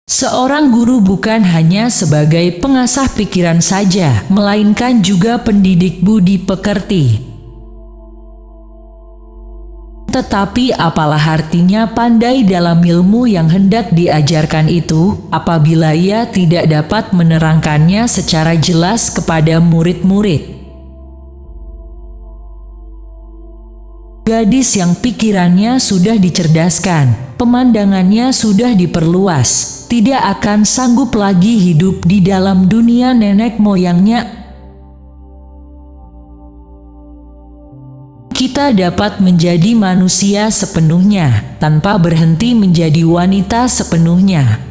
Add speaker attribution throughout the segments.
Speaker 1: Seorang guru bukan hanya sebagai pengasah pikiran saja, melainkan juga pendidik budi pekerti. Tetapi apalah artinya pandai dalam ilmu yang hendak diajarkan itu, apabila ia tidak dapat menerangkannya secara jelas kepada murid-murid. Gadis yang pikirannya sudah dicerdaskan, pemandangannya sudah diperluas, tidak akan sanggup lagi hidup di dalam dunia nenek moyangnya. Kita dapat menjadi manusia sepenuhnya, tanpa berhenti menjadi wanita sepenuhnya.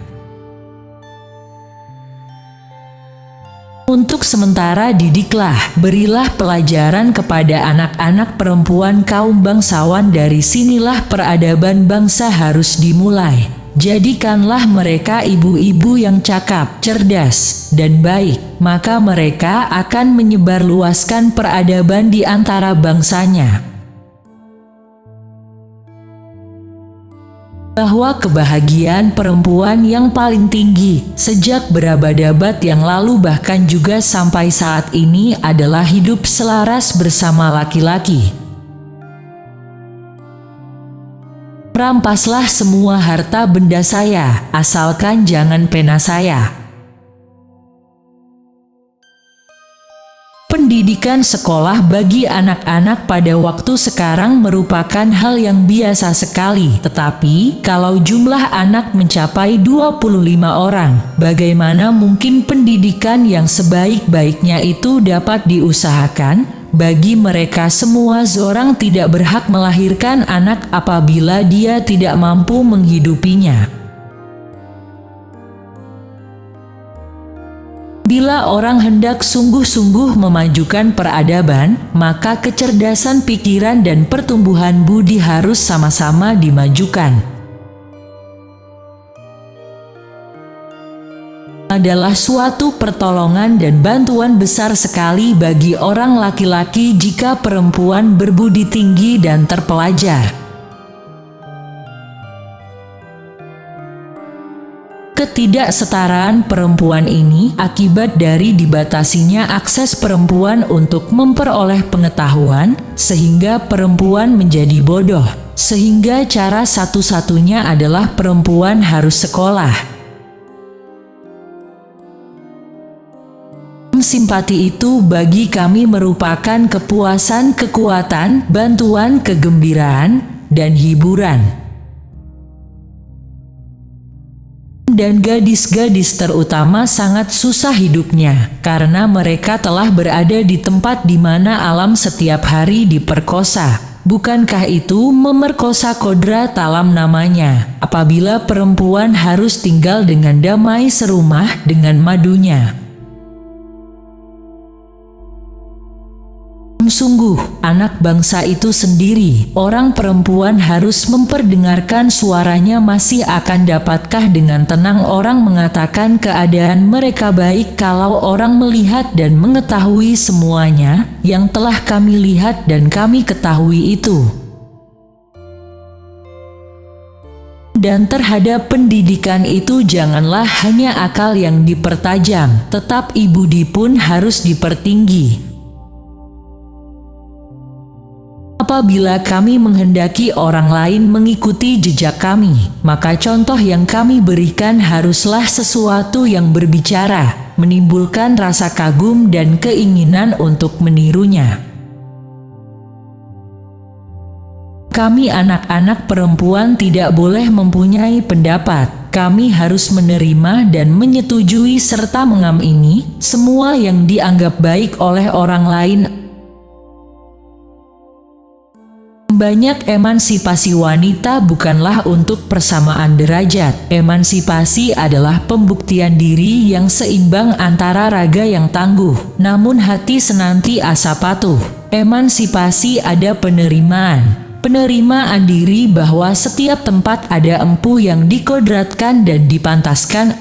Speaker 1: Untuk sementara didiklah, berilah pelajaran kepada anak-anak perempuan kaum bangsawan. Dari sinilah peradaban bangsa harus dimulai. Jadikanlah mereka ibu-ibu yang cakap, cerdas, dan baik, maka mereka akan menyebarluaskan peradaban di antara bangsanya. Bahwa kebahagiaan perempuan yang paling tinggi sejak berabad-abad yang lalu bahkan juga sampai saat ini adalah hidup selaras bersama laki-laki. Rampaslah semua harta benda saya, asalkan jangan pena saya. Pendidikan sekolah bagi anak-anak pada waktu sekarang merupakan hal yang biasa sekali. Tetapi, kalau jumlah anak mencapai 25 orang, bagaimana mungkin pendidikan yang sebaik-baiknya itu dapat diusahakan? Bagi mereka semua, seorang tidak berhak melahirkan anak apabila dia tidak mampu menghidupinya. Bila orang hendak sungguh-sungguh memajukan peradaban, maka kecerdasan pikiran dan pertumbuhan budi harus sama-sama dimajukan. Adalah suatu pertolongan dan bantuan besar sekali bagi orang laki-laki jika perempuan berbudi tinggi dan terpelajar. Ketidaksetaraan perempuan ini akibat dari dibatasinya akses perempuan untuk memperoleh pengetahuan, sehingga perempuan menjadi bodoh, sehingga cara satu-satunya adalah perempuan harus sekolah. Simpati itu bagi kami merupakan kepuasan, kekuatan, bantuan, kegembiraan, dan hiburan. Dan gadis-gadis terutama sangat susah hidupnya, karena mereka telah berada di tempat di mana alam setiap hari diperkosa. Bukankah itu memerkosa kodrat alam namanya, apabila perempuan harus tinggal dengan damai serumah dengan madunya? Sungguh, anak bangsa itu sendiri, orang perempuan harus memperdengarkan suaranya. Masih akan dapatkah dengan tenang orang mengatakan keadaan mereka baik kalau orang melihat dan mengetahui semuanya yang telah kami lihat dan kami ketahui itu? Dan terhadap pendidikan itu janganlah hanya akal yang dipertajam, tetapi budi pun harus dipertinggi. Apabila kami menghendaki orang lain mengikuti jejak kami, maka contoh yang kami berikan haruslah sesuatu yang berbicara, menimbulkan rasa kagum dan keinginan untuk menirunya. Kami anak-anak perempuan tidak boleh mempunyai pendapat. Kami harus menerima dan menyetujui serta mengamini semua yang dianggap baik oleh orang lain. Banyak emansipasi wanita bukanlah untuk persamaan derajat. Emansipasi adalah pembuktian diri yang seimbang antara raga yang tangguh, namun hati senantiasa patuh. Emansipasi ada penerimaan diri bahwa setiap tempat ada empu yang dikodratkan dan dipantaskan.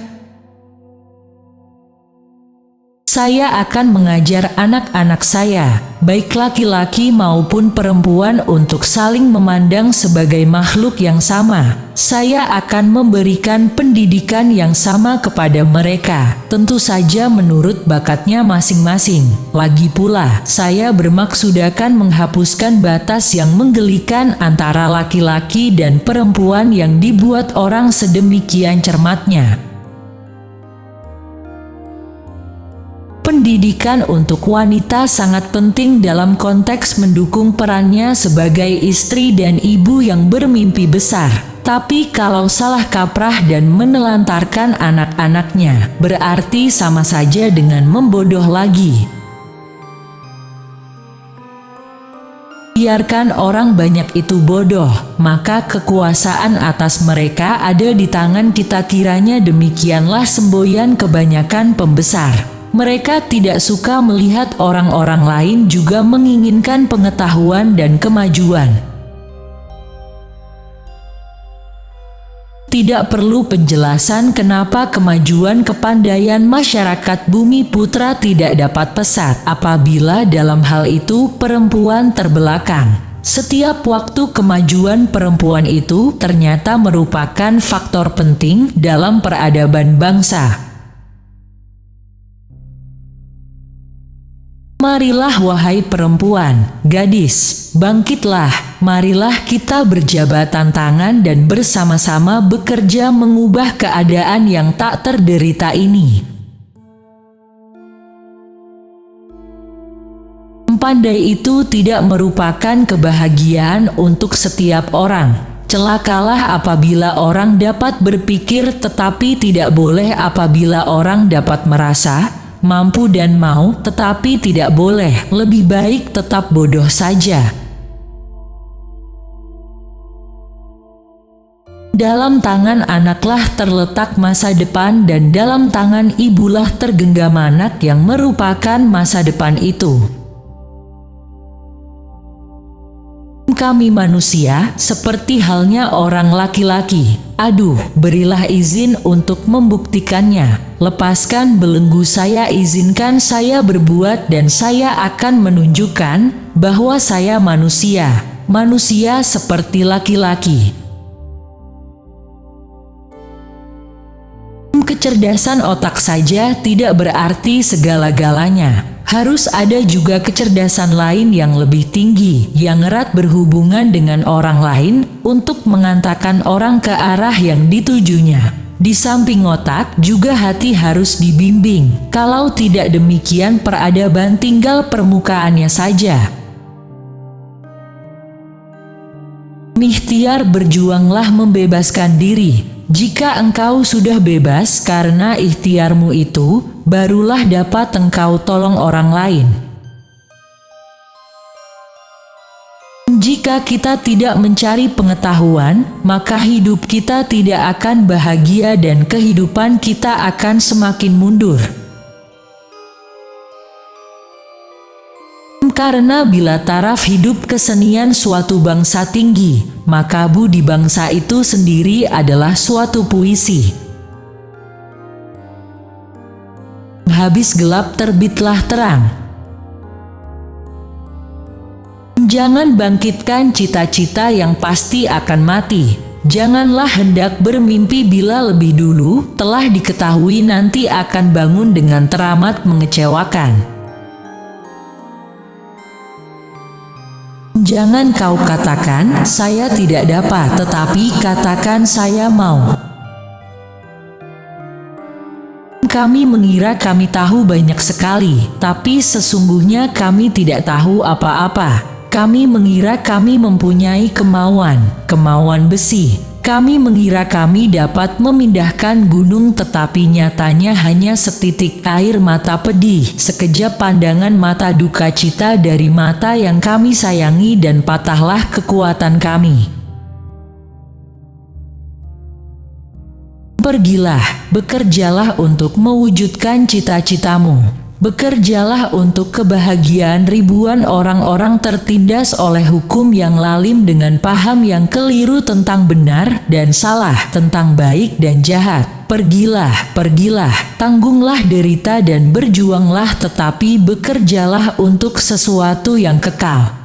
Speaker 1: Saya akan mengajar anak-anak saya, baik laki-laki maupun perempuan, untuk saling memandang sebagai makhluk yang sama. Saya akan memberikan pendidikan yang sama kepada mereka, tentu saja menurut bakatnya masing-masing. Lagi pula, saya bermaksud akan menghapuskan batas yang menggelikan antara laki-laki dan perempuan yang dibuat orang sedemikian cermatnya. Pendidikan untuk wanita sangat penting dalam konteks mendukung perannya sebagai istri dan ibu yang bermimpi besar. Tapi kalau salah kaprah dan menelantarkan anak-anaknya, berarti sama saja dengan membodoh lagi. Biarkan orang banyak itu bodoh, maka kekuasaan atas mereka ada di tangan kita. Kiranya demikianlah semboyan kebanyakan pembesar. Mereka tidak suka melihat orang-orang lain juga menginginkan pengetahuan dan kemajuan. Tidak perlu penjelasan kenapa kemajuan kepandaian masyarakat Bumi Putra tidak dapat pesat apabila dalam hal itu perempuan terbelakang. Setiap waktu kemajuan perempuan itu ternyata merupakan faktor penting dalam peradaban bangsa. Marilah wahai perempuan, gadis, bangkitlah, marilah kita berjabatan tangan dan bersama-sama bekerja mengubah keadaan yang tak terderita ini. Pandai itu tidak merupakan kebahagiaan untuk setiap orang. Celakalah apabila orang dapat berpikir tetapi tidak boleh, apabila orang dapat merasa mampu dan mau, tetapi tidak boleh. Lebih baik tetap bodoh saja. Dalam tangan anaklah terletak masa depan, dan dalam tangan ibulah tergenggam anak yang merupakan masa depan itu. Kami manusia, seperti halnya orang laki-laki. Aduh, berilah izin untuk membuktikannya. Lepaskan belenggu saya, izinkan saya berbuat, dan saya akan menunjukkan bahwa saya manusia. Manusia seperti laki-laki. Kecerdasan otak saja tidak berarti segala-galanya. Harus ada juga kecerdasan lain yang lebih tinggi, yang erat berhubungan dengan orang lain, untuk mengantarkan orang ke arah yang ditujunya. Di samping otak, juga hati harus dibimbing. Kalau tidak demikian, peradaban tinggal permukaannya saja. Ikhtiar, berjuanglah membebaskan diri. Jika engkau sudah bebas karena ikhtiarmu itu, barulah dapat engkau tolong orang lain. Jika kita tidak mencari pengetahuan, maka hidup kita tidak akan bahagia dan kehidupan kita akan semakin mundur. Karena bila taraf hidup kesenian suatu bangsa tinggi, maka budi bangsa itu sendiri adalah suatu puisi. Habis gelap terbitlah terang. Jangan bangkitkan cita-cita yang pasti akan mati. Janganlah hendak bermimpi bila lebih dulu telah diketahui nanti akan bangun dengan teramat mengecewakan. Jangan kau katakan, saya tidak dapat, tetapi katakan saya mau. Kami mengira kami tahu banyak sekali, tapi sesungguhnya kami tidak tahu apa-apa. Kami mengira kami mempunyai kemauan besi. Kami mengira kami dapat memindahkan gunung, tetapi nyatanya hanya setitik air mata pedih, sekejap pandangan mata duka cita dari mata yang kami sayangi, dan patahlah kekuatan kami. Pergilah, bekerjalah untuk mewujudkan cita-citamu. Bekerjalah untuk kebahagiaan ribuan orang-orang tertindas oleh hukum yang lalim dengan paham yang keliru tentang benar dan salah, tentang baik dan jahat. Pergilah, tanggunglah derita dan berjuanglah, tetapi bekerjalah untuk sesuatu yang kekal.